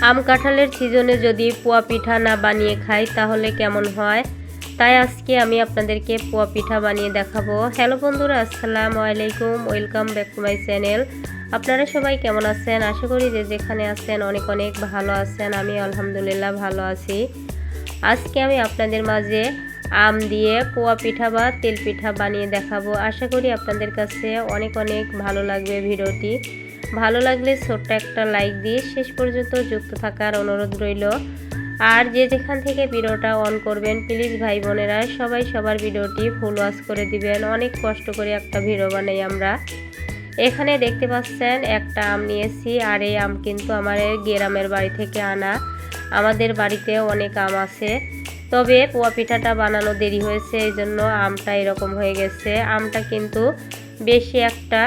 আম কাঁঠালের সিজনে যদি পোয়া পিঠা না বানিয়ে খাই তাহলে কেমন হয়, তাই আজকে আমি আপনাদেরকে পোয়া পিঠা বানিয়ে দেখাবো। হ্যালো বন্ধুরা, আসসালামু আলাইকুম, welcome back to my channel. আপনারা সবাই কেমন আছেন? আশা করি যে যেখানে আছেন অনেক অনেক ভালো আছেন। আমি আলহামদুলিল্লাহ ভালো আছি। আজকে আমি আপনাদের মাঝে আম দিয়ে পোয়া পিঠা বা তেল পিঠা বানিয়ে দেখাবো। আশা করি আপনাদের কাছে অনেক অনেক ভালো লাগবে ভিডিওটি। ভালো লাগলে ছোট্ট একটা লাইক দিয়ে শেষ পর্যন্ত যুক্ত থাকার অনুরোধ রইল। আর যে যেখান থেকে ভিডিওটা অন করবেন প্লিজ ভাই বোনেরা সবাই সবার ভিডিওটি ফুল ওয়াচ করে দিবেন। অনেক কষ্ট করে একটা ভিডিও বানাই আমরা। এখানে দেখতে পাচ্ছেন একটা আম নিয়েছি, আর এই আম কিন্তু আমার গ্রামের বাড়ি থেকে আনা। আমাদের বাড়িতে অনেক আম আছে, তবে পোয়া পিঠাটা বানানো দেরি হয়েছে, এই জন্য আমটা এরকম হয়ে গেছে। আমটা কিন্তু বেশি একটা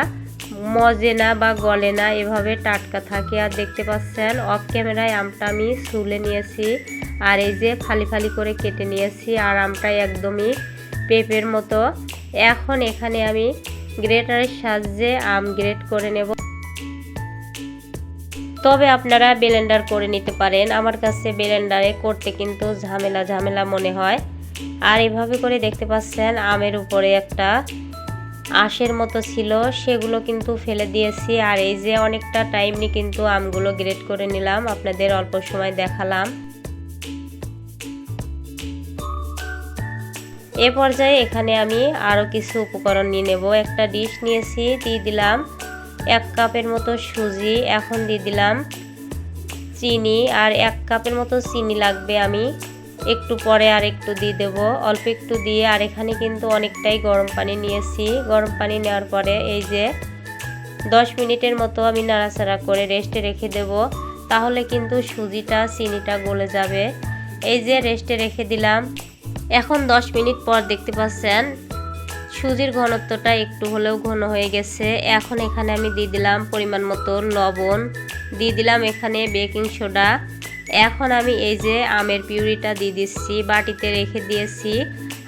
মজে না বা গলে না, এভাবে টাটকা থাকে। আর দেখতে পাচ্ছেন অফ ক্যামেরায় আমটা আমি ছুলে নিয়েছি, আর এই যে ফালি ফালি করে কেটে নিয়েছি। আর আমটা একদমই পেঁপের মতো। এখন এখানে আমি গ্রেটারের সাহায্যে আম গ্রেট করে নেব, তবে আপনারা ব্লেন্ডার করে নিতে পারেন। আমার কাছে ব্লেন্ডারে করতে কিন্তু ঝামেলা ঝামেলা মনে হয়। আর এভাবে করে দেখতে পাচ্ছেন আমের উপরে একটা আঁশের মতো ছিল, সেগুলো কিন্তু ফেলে দিয়েছি। আর এই যে অনেকটা টাইম নিয়ে কিন্তু আমগুলো গ্রেট করে নিলাম, আপনাদের অল্প সময় দেখালাম। এ পর্যায়ে এখানে আমি আরও কিছু উপকরণ নিয়ে নেব। একটা ডিশ নিয়েছি, দিয়ে দিলাম 1 কাপের মতো সুজি, এখন দিয়ে দিলাম চিনি, আর 1 কাপের মতো চিনি লাগবে। আমি একটু পরে আর একটু দিয়ে দেবো, অল্প একটু দিয়ে। আর এখানে কিন্তু অনেকটাই গরম পানি নিয়েছি। গরম পানি নেওয়ার পরে এই যে 10 মিনিটের মতো আমি নাড়াচাড়া করে রেস্টে রেখে দেব, তাহলে কিন্তু সুজিটা চিনিটা গলে যাবে। এই যে রেস্টে রেখে দিলাম। এখন 10 মিনিট পর দেখতে পাচ্ছেন সুজির ঘনত্বটা একটু হলেও ঘন হয়ে গেছে। এখন এখানে আমি দিয়ে দিলাম পরিমাণ মতো লবণ, দিয়ে দিলাম এখানে বেকিং সোডা। এখন আমি এই যে আমের পিউরিটা দিয়ে দিচ্ছি, বাটিতে রেখে দিয়েছি,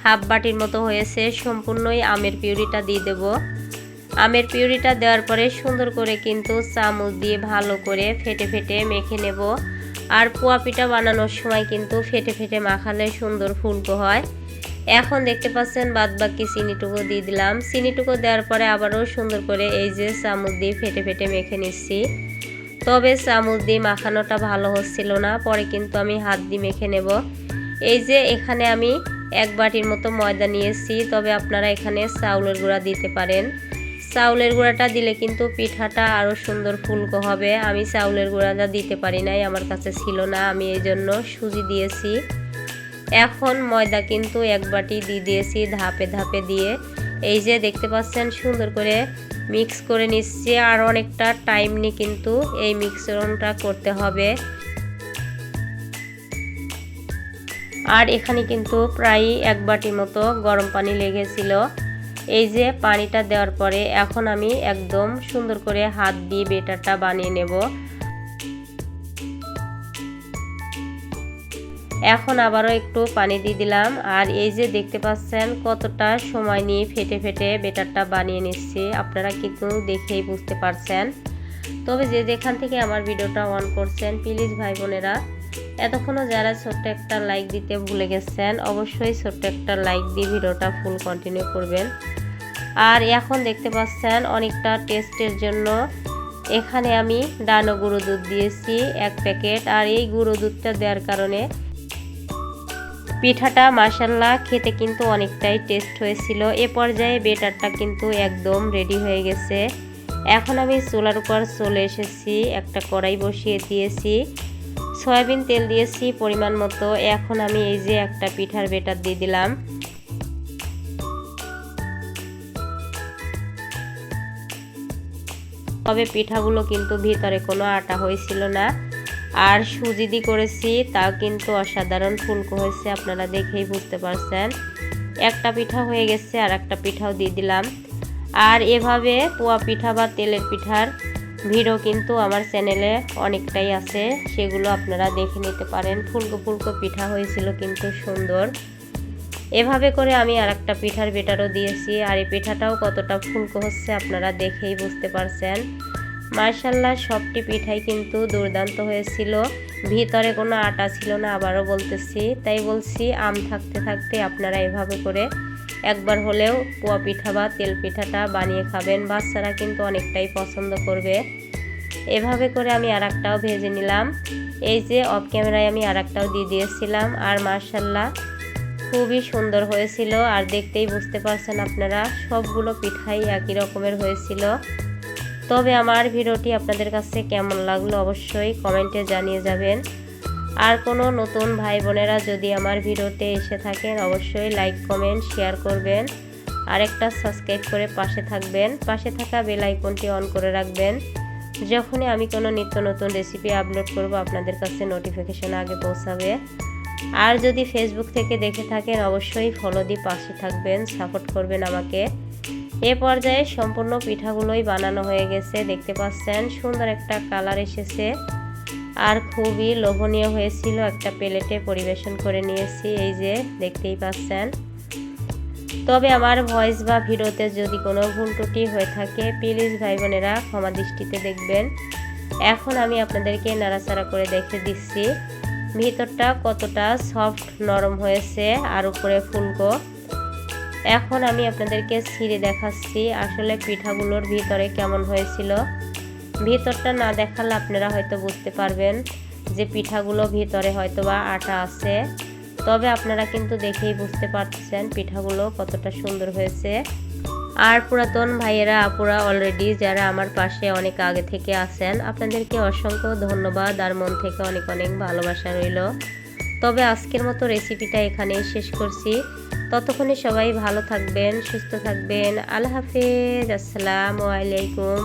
হাফ বাটির মতো হয়েছে। সম্পূর্ণই আমের পিউরিটা দিয়ে দেব। আমের পিউরিটা দেওয়ার পরে সুন্দর করে কিন্তু চামচ দিয়ে ভালো করে ফেটে ফেটে মেখে নেব। আর পোয়া পিঠা বানানোর সময় কিন্তু ফেটে ফেটে মাখালে সুন্দর ফুলকো হয়। এখন দেখতে পাচ্ছেন বাদবাকি চিনিটুকু দিয়ে দিলাম। চিনিটুকু দেওয়ার পরে আবারও সুন্দর করে এই যে চামচ দিয়ে ফেটে ফেটে মেখে নিচ্ছি। তবে চামচ দিয়ে মাখানোটা ভালো হচ্ছিল না, পরে কিন্তু আমি হাত দিয়ে মেখে নেব। এই যে এখানে আমি 1 বাটির মতো ময়দা নিয়েছি, তবে আপনারা এখানে চাউলের গুঁড়া দিতে পারেন। চাউলের গুঁড়াটা দিলে কিন্তু পিঠাটা আরও সুন্দর ফুলকো হবে। আমি চাউলের গুঁড়াটা দিতে পারি নাই, আমার কাছে ছিল না, আমি এই জন্য সুজি দিয়েছি। এখন ময়দা কিন্তু 1 বাটি দিয়ে দিয়েছি ধাপে ধাপে দিয়ে। এই যে দেখতে পাচ্ছেন সুন্দর করে মিক্স করে নিচ্ছি। আর অনেকটা টাইম নিয়ে কিন্তু এই মিক্সরটা করতে হবে। আর এখানে কিন্তু প্রায় 1 বাটির মতো গরম পানি লেগেছিল। এই যে পানিটা দেওয়ার পরে এখন আমি একদম সুন্দর করে হাত দিয়ে বেটারটা বানিয়ে নেব। এখন আবারও একটু পানি দিয়ে দিলাম। আর এই যে দেখতে পাচ্ছেন কতটা সময় নিয়ে ফেটে ফেটে বেটারটা বানিয়ে নিচ্ছি, আপনারা কিন্তু দেখেই বুঝতে পারছেন। তবে যে যেখান থেকে আমার ভিডিওটা অন করছেন প্লিজ ভাই বোনেরা এতক্ষণও যারা ছোট্ট একটা লাইক দিতে ভুলে গেছেন, অবশ্যই ছোট্ট একটা লাইক দিয়ে ভিডিওটা ফুল কন্টিনিউ করবেন। আর এখন দেখতে পাচ্ছেন অনেকটা টেস্টের জন্য এখানে আমি ডানো গুঁড়ো দুধ দিয়েছি 1 প্যাকেট। আর এই গুঁড়ো দুধটা দেওয়ার কারণে পিঠাটা মাশাআল্লাহ খেতে কিন্তু অনেকটাই টেস্ট হয়েছিল। এ পর্যায়ে বেটারটা কিন্তু একদম রেডি হয়ে গেছে। এখন আমি চুলার উপর চলে এসেছি, একটা কড়াই বসিয়ে দিয়েছি, সয়াবিন তেল দিয়েছি পরিমাণ মতো। এখন আমি এই যে একটা পিঠার বেটার দিয়ে দিলাম। তবে পিঠাগুলো কিন্তু ভিতরে কোনো আটা হয়েছিল না। আর সুজি দিয়ে করেছি, তাও কিন্তু অসাধারণ ফুলকো হয়েছে, আপনারা দেখেই বুঝতে পারছেন। একটা পিঠা হয়ে গেছে, আর একটা পিঠাও দিয়ে দিলাম। আর এভাবে পোয়া পিঠা বা তেলের পিঠার ভিডিও কিন্তু আমার চ্যানেলে অনেকটাই আছে, সেগুলো আপনারা দেখে নিতে পারেন। ফুলকো ফুলকো পিঠা হয়েছিল কিন্তু সুন্দর। এভাবে করে আমি আর একটা পিঠার বেটারও দিয়েছি, আর এই পিঠাটাও কতটা ফুলকো হচ্ছে আপনারা দেখেই বুঝতে পারছেন। মাশাআল্লাহ সবটি পিঠাই কিন্তু দুর্দান্ত হয়েছিল। ভিতরে কোনো আটা ছিল না, আবারও বলতেছি। তাই বলছি আম থাকতে থাকতে আপনারা এভাবে করে একবার হলেও পোয়া পিঠা বা তেল পিঠাটা বানিয়ে খাবেন। বাচ্চারা কিন্তু অনেকটাই পছন্দ করবে। এভাবে করে আমি আরেকটাও ভেজে নিলাম। এই যে অফ ক্যামেরায় আমি আরেকটাও দিয়ে দিয়েছিলাম, আর মাশাআল্লাহ খুবই সুন্দর হয়েছিল। আর দেখতেই বুঝতে পারছেন আপনারা সবগুলো পিঠাই একই রকমের হয়েছিল। তবে আমার ভিডিওটি আপনাদের কাছে কেমন লাগলো অবশ্যই কমেন্টে জানিয়ে যাবেন। আর কোনো নতুন ভাই বোনেরা যদি আমার ভিডিওতে এসে থাকেন অবশ্যই লাইক কমেন্ট শেয়ার করবেন, আর একটা সাবস্ক্রাইব করে পাশে থাকবেন। পাশে থাকা বেল আইকনটি অন করে রাখবেন, যখনই আমি কোনো নিত্য নতুন রেসিপি আপলোড করব আপনাদের কাছে নোটিফিকেশন আগে পৌঁছাবে। আর যদি ফেসবুক থেকে দেখে থাকেন অবশ্যই ফলো দিয়ে পাশে থাকবেন, সাপোর্ট করবেন আমাকে। এ পর্যায়ে সম্পূর্ণ পিঠাগুলোই বানানো হয়ে গেছে, দেখতে পাচ্ছেন সুন্দর একটা কালার এসেছে আর খুবই লোভনীয় হয়েছিল। একটা প্লেটে পরিবেশন করে নিয়েছি, এই যে দেখতেই পাচ্ছেন। তবে আমার ভয়েস বা ভিডিওতে যদি কোনো ভুল ত্রুটি হয়ে থাকে প্লিজ ভাই বোনেরা ক্ষমা দৃষ্টিতে দেখবেন। এখন আমি আপনাদেরকে নাড়াচাড়া করে দেখে দিচ্ছি ভিতরটা কতটা সফট নরম হয়েছে আর উপরে ফুলকো। এখন আমি আপনাদেরকে ছিঁড়ে দেখাচ্ছি আসলে পিঠাগুলোর ভিতরে কেমন হয়েছিল। ভিতরটা না দেখালে আপনারা হয়তো বুঝতে পারবেন যে পিঠাগুলো ভিতরে হয়তো বা আটা আছে, তবে আপনারা কিন্তু দেখেই বুঝতে পারছেন পিঠাগুলো কতটা সুন্দর হয়েছে। আর পুরাতন ভাইয়েরা আপুরা অলরেডি যারা আমার পাশে অনেক আগে থেকে আছেন আপনাদেরকে অসংখ্য ধন্যবাদ আর মন থেকে অনেক অনেক ভালোবাসা রইল। তবে আজকের মতো রেসিপিটা এখানেই শেষ করছি। ততক্ষণে সবাই ভালো থাকবেন, সুস্থ থাকবেন। আল্লাহ হাফেজ, আসসালামু আলাইকুম।